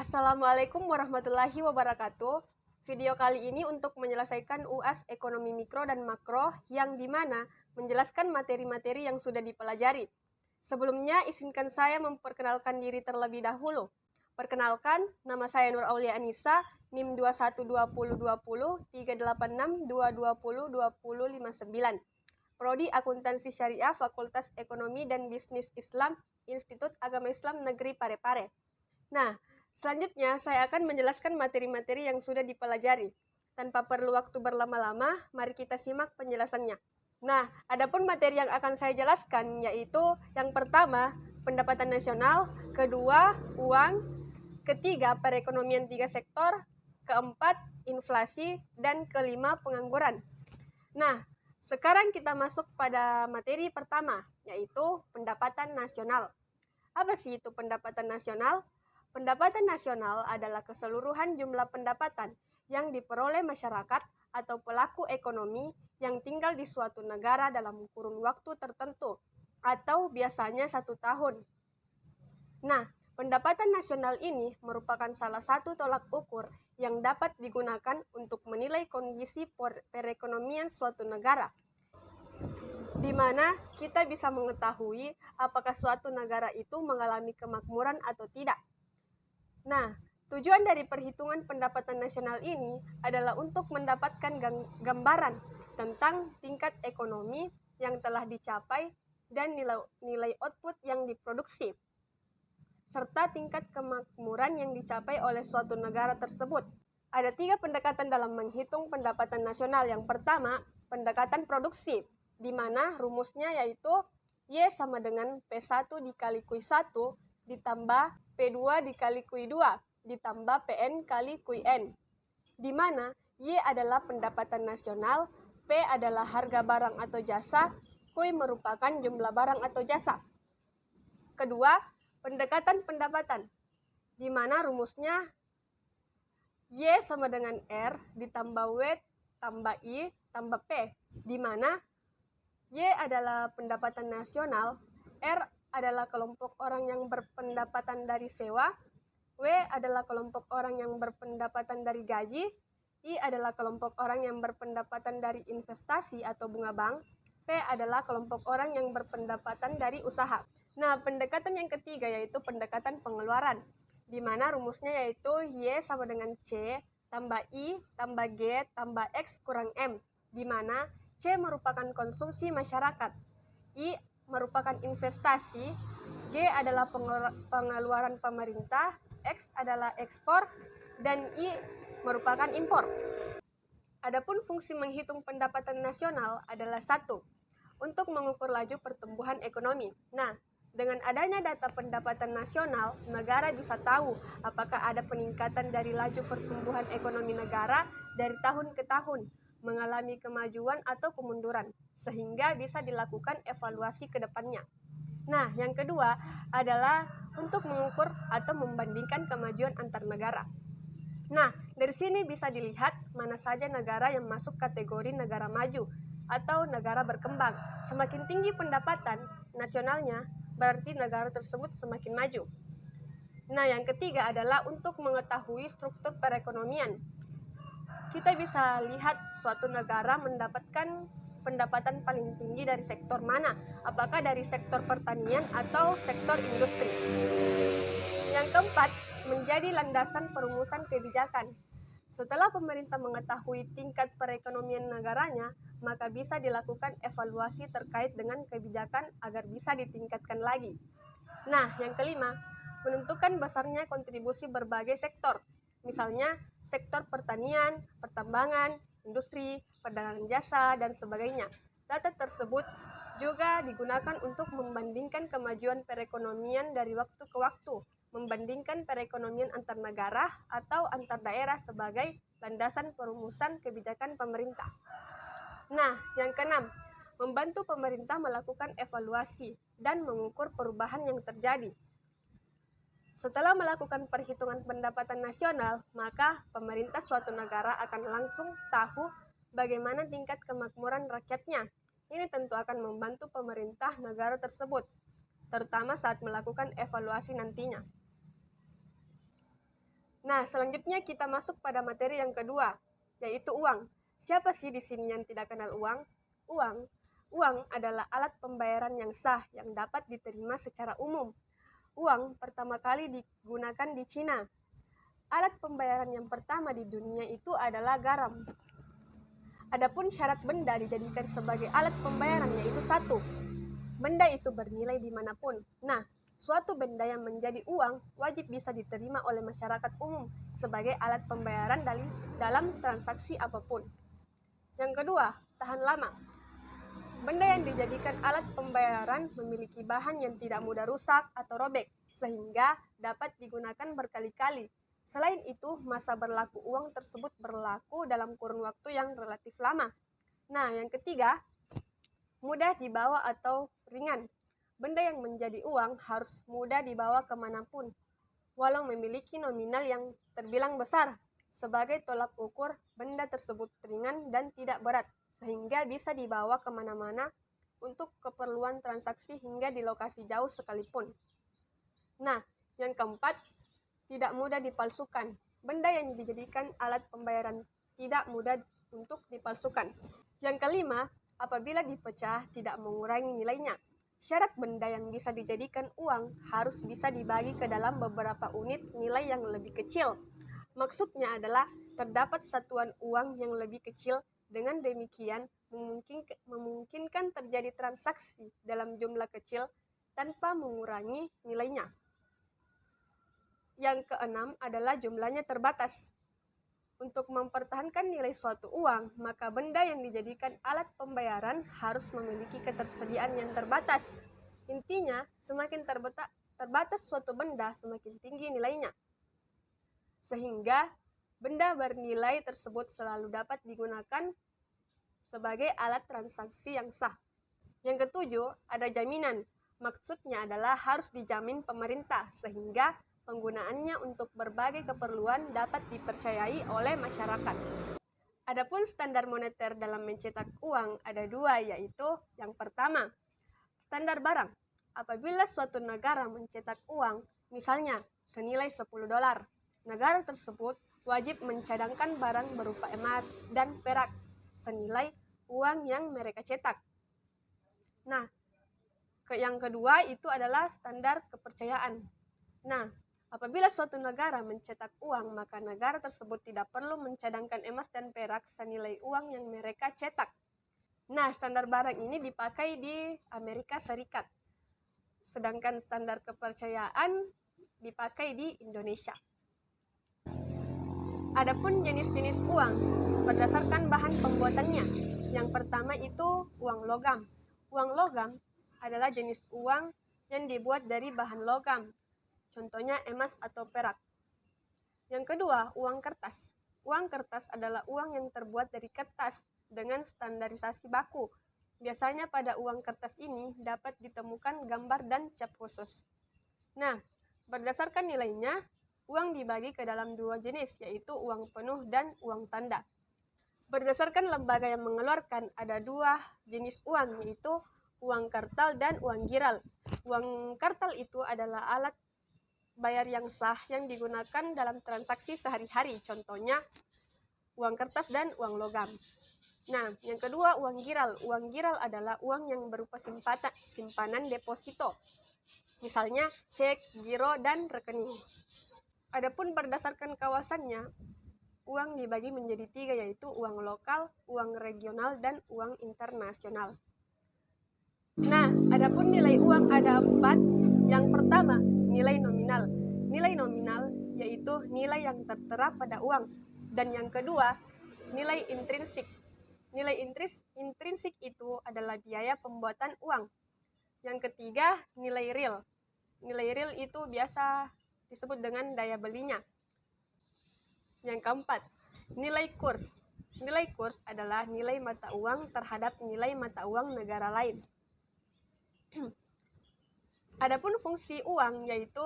Assalamualaikum warahmatullahi wabarakatuh. Video kali ini untuk menyelesaikan UAS Ekonomi Mikro dan Makro yang dimana menjelaskan materi-materi yang sudah dipelajari. Sebelumnya, izinkan saya memperkenalkan diri terlebih dahulu. Perkenalkan, nama saya Nur Aulia Anissa, NIM 2120203862202059. Prodi Akuntansi Syariah, Fakultas Ekonomi dan Bisnis Islam, Institut Agama Islam Negeri Parepare. Nah, selanjutnya saya akan menjelaskan materi-materi yang sudah dipelajari. Tanpa perlu waktu berlama-lama, mari kita simak penjelasannya. Nah, adapun materi yang akan saya jelaskan yaitu yang pertama, pendapatan nasional, kedua, uang, ketiga, perekonomian tiga sektor, keempat, inflasi, dan kelima, pengangguran. Nah, sekarang kita masuk pada materi pertama, yaitu pendapatan nasional. Apa sih itu pendapatan nasional? Pendapatan nasional adalah keseluruhan jumlah pendapatan yang diperoleh masyarakat atau pelaku ekonomi yang tinggal di suatu negara dalam kurun waktu tertentu, atau biasanya 1 tahun. Nah, pendapatan nasional ini merupakan salah satu tolak ukur yang dapat digunakan untuk menilai kondisi perekonomian suatu negara, di mana kita bisa mengetahui apakah suatu negara itu mengalami kemakmuran atau tidak. Nah, tujuan dari perhitungan pendapatan nasional ini adalah untuk mendapatkan gambaran tentang tingkat ekonomi yang telah dicapai dan nilai output yang diproduksi, serta tingkat kemakmuran yang dicapai oleh suatu negara tersebut. Ada 3 pendekatan dalam menghitung pendapatan nasional. Yang pertama, pendekatan produksi, di mana rumusnya yaitu Y sama dengan P1 dikali Q1 ditambah P2 dikali Q2 ditambah PN kali Qn, di mana Y adalah pendapatan nasional, P adalah harga barang atau jasa, Q merupakan jumlah barang atau jasa. Kedua, pendekatan pendapatan, di mana rumusnya Y sama dengan R ditambah W tambah I tambah P, di mana Y adalah pendapatan nasional, R adalah kelompok orang yang berpendapatan dari sewa, W adalah kelompok orang yang berpendapatan dari gaji, I adalah kelompok orang yang berpendapatan dari investasi atau bunga bank, P adalah kelompok orang yang berpendapatan dari usaha. Nah, pendekatan yang ketiga yaitu pendekatan pengeluaran, di mana rumusnya yaitu Y sama dengan C tambah I tambah G tambah X kurang M, di mana C merupakan konsumsi masyarakat, I merupakan investasi, G adalah pengeluaran pemerintah, X adalah ekspor, dan I merupakan impor. Adapun fungsi menghitung pendapatan nasional adalah 1. Untuk mengukur laju pertumbuhan ekonomi. Nah, dengan adanya data pendapatan nasional, negara bisa tahu apakah ada peningkatan dari laju pertumbuhan ekonomi negara dari tahun ke tahun, mengalami kemajuan atau kemunduran, sehingga bisa dilakukan evaluasi ke depannya. Nah, yang kedua adalah untuk mengukur atau membandingkan kemajuan antar negara. Nah, dari sini bisa dilihat mana saja negara yang masuk kategori negara maju atau negara berkembang. Semakin tinggi pendapatan nasionalnya, berarti negara tersebut semakin maju. Nah, yang ketiga adalah untuk mengetahui struktur perekonomian. Kita bisa lihat suatu negara mendapatkan pendapatan paling tinggi dari sektor mana, apakah dari sektor pertanian atau sektor industri. Yang keempat, menjadi landasan perumusan kebijakan. Setelah pemerintah mengetahui tingkat perekonomian negaranya, maka bisa dilakukan evaluasi terkait dengan kebijakan agar bisa ditingkatkan lagi. Nah, yang kelima, menentukan besarnya kontribusi berbagai sektor. Misalnya, sektor pertanian, pertambangan, industri, perdagangan jasa, dan sebagainya. Data tersebut juga digunakan untuk membandingkan kemajuan perekonomian dari waktu ke waktu, membandingkan perekonomian antar negara atau antar daerah sebagai landasan perumusan kebijakan pemerintah. Nah, yang keenam, membantu pemerintah melakukan evaluasi dan mengukur perubahan yang terjadi. Setelah melakukan perhitungan pendapatan nasional, maka pemerintah suatu negara akan langsung tahu bagaimana tingkat kemakmuran rakyatnya. Ini tentu akan membantu pemerintah negara tersebut, terutama saat melakukan evaluasi nantinya. Nah, selanjutnya kita masuk pada materi yang kedua, yaitu uang. Siapa sih di sini yang tidak kenal uang? Uang adalah alat pembayaran yang sah yang dapat diterima secara umum. Uang pertama kali digunakan di Cina. Alat pembayaran yang pertama di dunia itu adalah garam. Adapun syarat benda dijadikan sebagai alat pembayaran yaitu 1. Benda itu bernilai dimanapun. Nah, suatu benda yang menjadi uang wajib bisa diterima oleh masyarakat umum sebagai alat pembayaran dalam transaksi apapun. Yang kedua, tahan lama. Benda yang dijadikan alat pembayaran memiliki bahan yang tidak mudah rusak atau robek, sehingga dapat digunakan berkali-kali. Selain itu, masa berlaku uang tersebut berlaku dalam kurun waktu yang relatif lama. Nah, yang ketiga, mudah dibawa atau ringan. Benda yang menjadi uang harus mudah dibawa kemanapun, walau memiliki nominal yang terbilang besar. Sebagai tolak ukur, benda tersebut ringan dan tidak berat, sehingga bisa dibawa kemana-mana untuk keperluan transaksi hingga di lokasi jauh sekalipun. Nah, yang keempat, tidak mudah dipalsukan. Benda yang dijadikan alat pembayaran tidak mudah untuk dipalsukan. Yang kelima, apabila dipecah tidak mengurangi nilainya. Syarat benda yang bisa dijadikan uang harus bisa dibagi ke dalam beberapa unit nilai yang lebih kecil. Maksudnya adalah terdapat satuan uang yang lebih kecil, dengan demikian memungkinkan terjadi transaksi dalam jumlah kecil tanpa mengurangi nilainya. Yang keenam adalah jumlahnya terbatas. Untuk mempertahankan nilai suatu uang, maka benda yang dijadikan alat pembayaran harus memiliki ketersediaan yang terbatas. Intinya, semakin terbatas suatu benda, semakin tinggi nilainya. Sehingga, benda bernilai tersebut selalu dapat digunakan sebagai alat transaksi yang sah. Yang ketujuh, ada jaminan. Maksudnya adalah harus dijamin pemerintah, sehingga penggunaannya untuk berbagai keperluan dapat dipercayai oleh masyarakat. Adapun standar moneter dalam mencetak uang ada 2, yaitu yang pertama, standar barang. Apabila suatu negara mencetak uang, misalnya senilai $10, negara tersebut wajib mencadangkan barang berupa emas dan perak senilai uang yang mereka cetak. Nah, yang kedua itu adalah standar kepercayaan. Nah, apabila suatu negara mencetak uang, maka negara tersebut tidak perlu mencadangkan emas dan perak senilai uang yang mereka cetak. Nah, standar barang ini dipakai di Amerika Serikat, sedangkan standar kepercayaan dipakai di Indonesia. Adapun jenis-jenis uang berdasarkan bahan pembuatannya. Yang pertama itu uang logam. Uang logam adalah jenis uang yang dibuat dari bahan logam. Contohnya emas atau perak. Yang kedua, uang kertas. Uang kertas adalah uang yang terbuat dari kertas dengan standarisasi baku. Biasanya pada uang kertas ini dapat ditemukan gambar dan cap khusus. Nah, berdasarkan nilainya, uang dibagi ke dalam 2 jenis, yaitu uang penuh dan uang tanda. Berdasarkan lembaga yang mengeluarkan, ada 2 jenis uang, yaitu uang kartal dan uang giral. Uang kartal itu adalah alat bayar yang sah yang digunakan dalam transaksi sehari-hari, contohnya uang kertas dan uang logam. Nah, yang kedua uang giral. Uang giral adalah uang yang berupa simpanan deposito, misalnya cek, giro, dan rekening. Adapun berdasarkan kawasannya, uang dibagi menjadi 3, yaitu uang lokal, uang regional, dan uang internasional. Nah, adapun nilai uang ada 4. Yang pertama, nilai nominal. Nilai nominal yaitu nilai yang tertera pada uang. Dan yang kedua, nilai intrinsik. Nilai intrinsik itu adalah biaya pembuatan uang. Yang ketiga, nilai real. Nilai real itu biasa disebut dengan daya belinya. Yang keempat, nilai kurs. Nilai kurs adalah nilai mata uang terhadap nilai mata uang negara lain. Adapun fungsi uang yaitu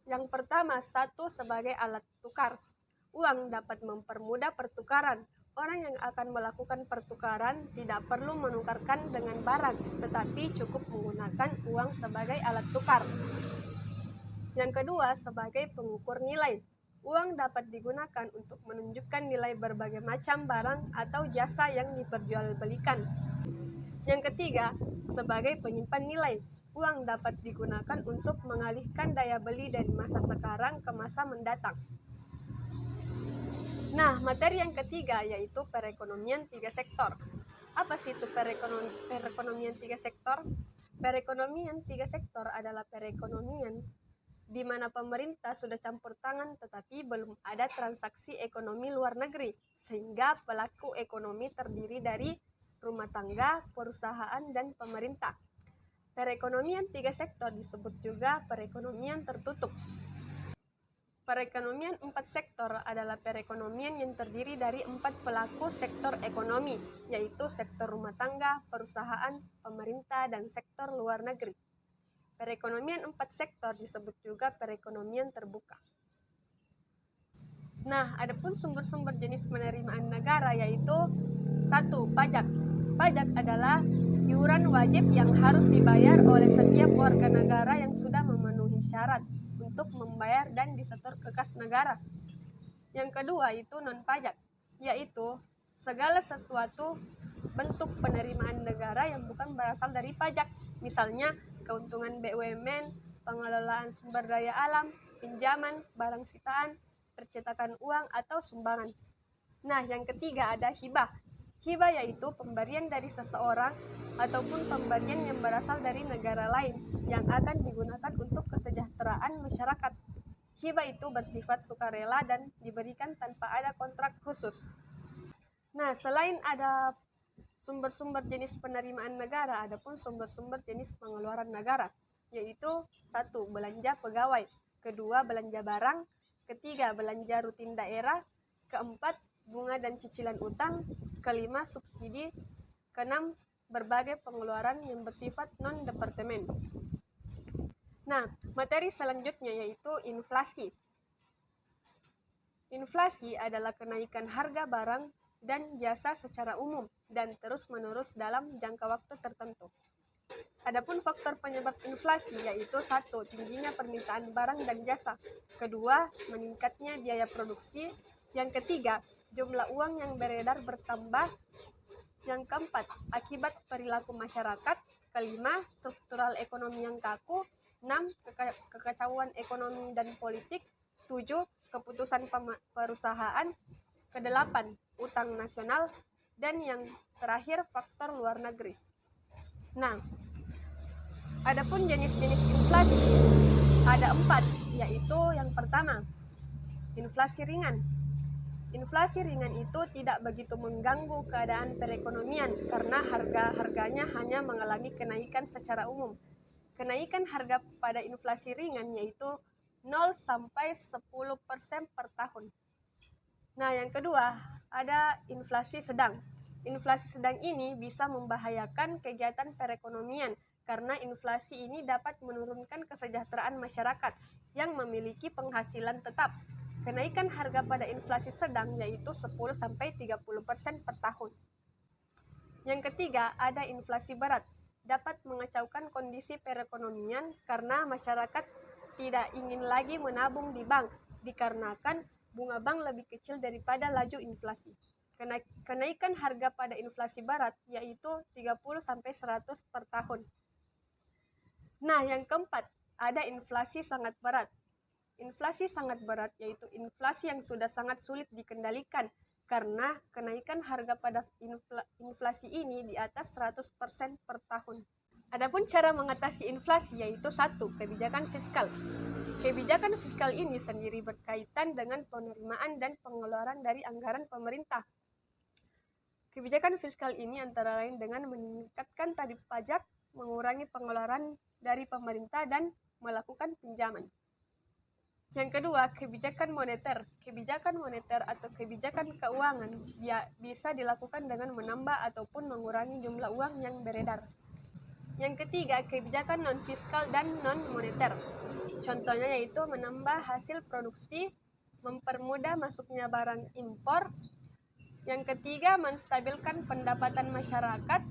yang pertama, 1 sebagai alat tukar. Uang dapat mempermudah pertukaran. Orang yang akan melakukan pertukaran tidak perlu menukarkan dengan barang, tetapi cukup menggunakan uang sebagai alat tukar. Yang kedua, sebagai pengukur nilai. Uang dapat digunakan untuk menunjukkan nilai berbagai macam barang atau jasa yang diperjualbelikan. Yang ketiga, sebagai penyimpan nilai. Uang dapat digunakan untuk mengalihkan daya beli dari masa sekarang ke masa mendatang. Nah, materi yang ketiga yaitu perekonomian tiga sektor. Apa sih itu perekonomian tiga sektor? Perekonomian tiga sektor adalah perekonomian di mana pemerintah sudah campur tangan tetapi belum ada transaksi ekonomi luar negeri, sehingga pelaku ekonomi terdiri dari rumah tangga, perusahaan, dan pemerintah. Perekonomian tiga sektor disebut juga perekonomian tertutup. Perekonomian empat sektor adalah perekonomian yang terdiri dari empat pelaku sektor ekonomi, yaitu sektor rumah tangga, perusahaan, pemerintah, dan sektor luar negeri. Perekonomian empat sektor disebut juga perekonomian terbuka. Nah, adapun sumber-sumber jenis penerimaan negara yaitu 1. Pajak. Pajak adalah iuran wajib yang harus dibayar oleh setiap warga negara yang sudah memenuhi syarat untuk membayar dan disetor ke kas negara. Yang kedua itu non-pajak, yaitu segala sesuatu bentuk penerimaan negara yang bukan berasal dari pajak, misalnya keuntungan BUMN, pengelolaan sumber daya alam, pinjaman, barang sitaan, percetakan uang, atau sumbangan. Nah, yang ketiga ada hibah. Hibah yaitu pemberian dari seseorang ataupun pemberian yang berasal dari negara lain yang akan digunakan untuk kesejahteraan masyarakat. Hibah itu bersifat sukarela dan diberikan tanpa ada kontrak khusus. Nah, selain ada sumber-sumber jenis penerimaan negara, ada pun sumber-sumber jenis pengeluaran negara, yaitu 1. Belanja pegawai, kedua belanja barang, ketiga belanja rutin daerah, keempat bunga dan cicilan utang, kelima subsidi, keenam berbagai pengeluaran yang bersifat non-departemen. Nah, materi selanjutnya yaitu inflasi. Inflasi adalah kenaikan harga barang dan jasa secara umum dan terus-menerus dalam jangka waktu tertentu. Adapun faktor penyebab inflasi yaitu 1. Tingginya permintaan barang dan jasa, kedua, meningkatnya biaya produksi, yang ketiga, jumlah uang yang beredar bertambah, yang keempat, akibat perilaku masyarakat, kelima, struktural ekonomi yang kaku, 6. Kekacauan ekonomi dan politik, 7. Keputusan perusahaan, kedelapan, utang nasional, dan yang terakhir faktor luar negeri. Nah, adapun jenis-jenis inflasi ada 4, yaitu yang pertama, inflasi ringan. Inflasi ringan itu tidak begitu mengganggu keadaan perekonomian karena harga-harganya hanya mengalami kenaikan secara umum. Kenaikan harga pada inflasi ringan yaitu 0-10% per tahun. Nah, yang kedua, ada inflasi sedang. Inflasi sedang ini bisa membahayakan kegiatan perekonomian karena inflasi ini dapat menurunkan kesejahteraan masyarakat yang memiliki penghasilan tetap. Kenaikan harga pada inflasi sedang yaitu 10-30% per tahun. Yang ketiga, ada inflasi berat. Dapat mengacaukan kondisi perekonomian karena masyarakat tidak ingin lagi menabung di bank dikarenakan bunga bank lebih kecil daripada laju inflasi. Kenaikan harga pada inflasi berat yaitu 30-100 per tahun. Nah, yang keempat, ada inflasi sangat berat. Inflasi sangat berat yaitu inflasi yang sudah sangat sulit dikendalikan karena kenaikan harga pada inflasi ini di atas 100% per tahun. Adapun cara mengatasi inflasi yaitu 1. Kebijakan fiskal. Kebijakan fiskal ini sendiri berkaitan dengan penerimaan dan pengeluaran dari anggaran pemerintah. Kebijakan fiskal ini antara lain dengan meningkatkan tarif pajak, mengurangi pengeluaran dari pemerintah, dan melakukan pinjaman. Yang kedua, kebijakan moneter. Kebijakan moneter atau kebijakan keuangan bisa dilakukan dengan menambah ataupun mengurangi jumlah uang yang beredar. Yang ketiga, kebijakan non-fiskal dan non-moneter. Contohnya yaitu menambah hasil produksi, mempermudah masuknya barang impor. Yang ketiga, menstabilkan pendapatan masyarakat.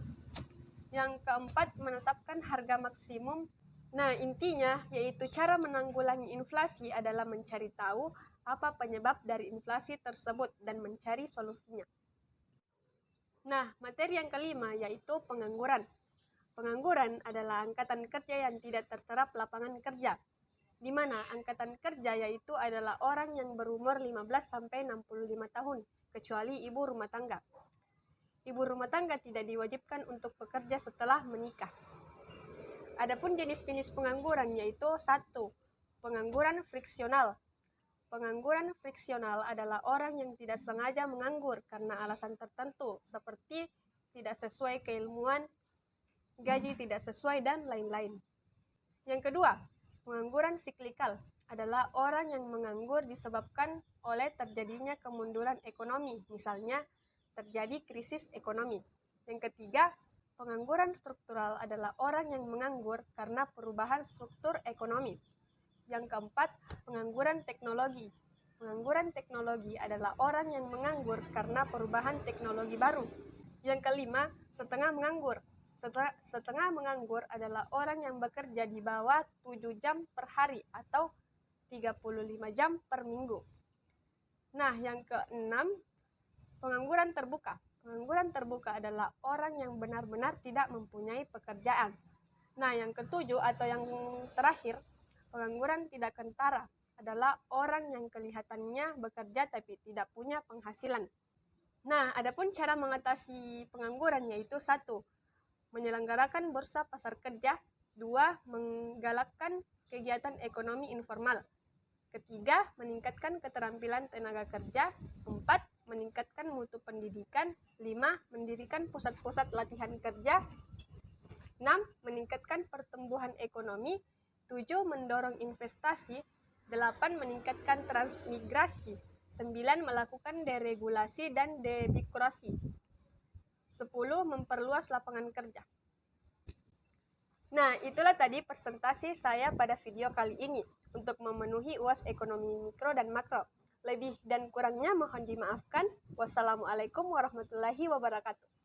Yang keempat, menetapkan harga maksimum. Nah, intinya yaitu cara menanggulangi inflasi adalah mencari tahu apa penyebab dari inflasi tersebut dan mencari solusinya. Nah, materi yang kelima yaitu pengangguran. Pengangguran adalah angkatan kerja yang tidak terserap lapangan kerja, di mana angkatan kerja yaitu adalah orang yang berumur 15-65 tahun, kecuali ibu rumah tangga. Ibu rumah tangga tidak diwajibkan untuk bekerja setelah menikah. Adapun jenis-jenis pengangguran yaitu 1. Pengangguran friksional. Pengangguran friksional adalah orang yang tidak sengaja menganggur karena alasan tertentu seperti tidak sesuai keilmuan, gaji tidak sesuai, dan lain-lain. Yang kedua, pengangguran siklikal adalah orang yang menganggur disebabkan oleh terjadinya kemunduran ekonomi, misalnya terjadi krisis ekonomi. Yang ketiga, pengangguran struktural adalah orang yang menganggur karena perubahan struktur ekonomi. Yang keempat, pengangguran teknologi. Pengangguran teknologi adalah orang yang menganggur karena perubahan teknologi baru. Yang kelima, setengah menganggur. Setengah menganggur adalah orang yang bekerja di bawah 7 jam per hari atau 35 jam per minggu. Nah, yang keenam, pengangguran terbuka. Pengangguran terbuka adalah orang yang benar-benar tidak mempunyai pekerjaan. Nah, yang ketujuh atau yang terakhir, pengangguran tidak kentara adalah orang yang kelihatannya bekerja tapi tidak punya penghasilan. Nah, adapun cara mengatasi pengangguran yaitu 1. Menyelenggarakan bursa pasar kerja. 2. Menggalakkan kegiatan ekonomi informal. 3. Meningkatkan keterampilan tenaga kerja. 4. Meningkatkan mutu pendidikan. 5. Mendirikan pusat-pusat latihan kerja. 6. Meningkatkan pertumbuhan ekonomi. 7. Mendorong investasi. 8. Meningkatkan transmigrasi. 9. Melakukan deregulasi dan debirokrasi. 10. Memperluas lapangan kerja. Nah, itulah tadi presentasi saya pada video kali ini untuk memenuhi UAS ekonomi mikro dan makro. Lebih dan kurangnya mohon dimaafkan. Wassalamualaikum warahmatullahi wabarakatuh.